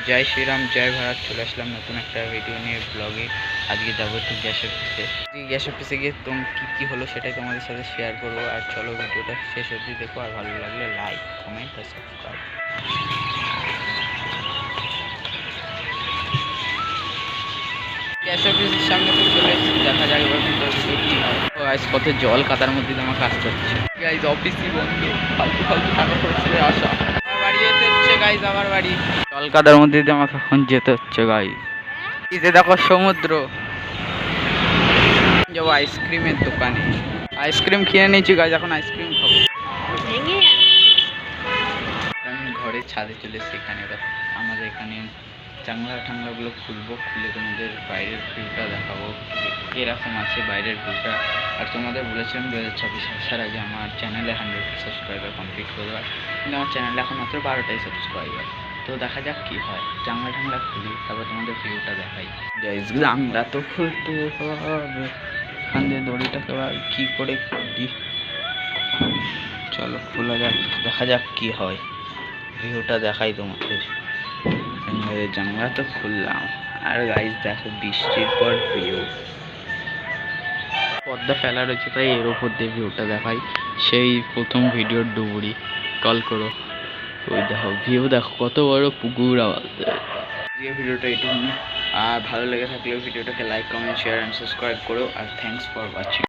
জয় শ্রীরাম, জয় ভারত। চলে আসলাম নতুন একটা ভিডিও নিয়ে ব্লগে। আজকে যাবো একটু গ্যাস অফিসে। গ্যাস অফিসে গিয়ে কী হলো সেটাই তোমাদের সাথে শেয়ার করবো। আর চলো ভিডিওটা শেষ অবধি দেখো, আর ভালো লাগলে লাইক, কমেন্ট আর সাবস্ক্রাইব। গ্যাস অফিসের সামনে তো চলে এসেছি, দেখা যাক এবার ভিতরে কী হয়। আজ পথে জল কাদার মধ্যে আমার কাজ করছে। গাইজ অফিসই বন্ধ, ফালতু ফালতু টাকা খরচ করে আসা। আমার বাড়ি যেতে হচ্ছে গাইজ, আমার বাড়ি জল কাদার মধ্যে দিয়ে আমাকে এখন যেতে হচ্ছে গাইজ। এই দেখো সমুদ্র। যাবো আইসক্রিমের দোকানে, আইসক্রিম কিনে নিয়েছি গাইজ, এখন আইসক্রিম খাবো। আমি ঘরের ছাদে চলে এসেছি। এখানে আমাদের এখানে জানলা টাংলাগুলো খুলবো, খুলে তোমাদের বাইরের ভিউটা দেখাবো এরকম আছে বাইরের ভিউটা। আর তোমাদের বলেছিলাম 2026 আসার আগে আমার চ্যানেলে 100 সাবস্ক্রাইবার কমপ্লিট করে দেওয়ার, কিন্তু আমার চ্যানেলে এখন মাত্র 12টাই সাবস্ক্রাইবার। তো দেখা যাক কী হয়। জানলা টাংলা খুলি, তারপর তোমাদের ভিউটা দেখাই। জানলা তো খুলতে হবে, এখান দিয়ে দড়িটাকে কী করে খুলি। চলো খোলা যাক, দেখা যাক কী হয়। ভিউটা দেখাই তোমাদের। জানলা তো খুললাম, আর গাইজ দেখো বৃষ্টির পর ভিউ। পর্দা ফেলা রয়েছে তাই এর ওপর দিয়ে ভিউটা দেখাই। সেই প্রথম ভিডিওর ডুবুরি কল করো। ওই দেখো ভিউ, দেখো কত বড় পুকুর। আমাদের ভিডিওটা এইটুকু। আর ভালো লেগে থাকলে ভিডিওটাকে like, comment, share and subscribe করো। আর থ্যাংকস ফর ওয়াচিং।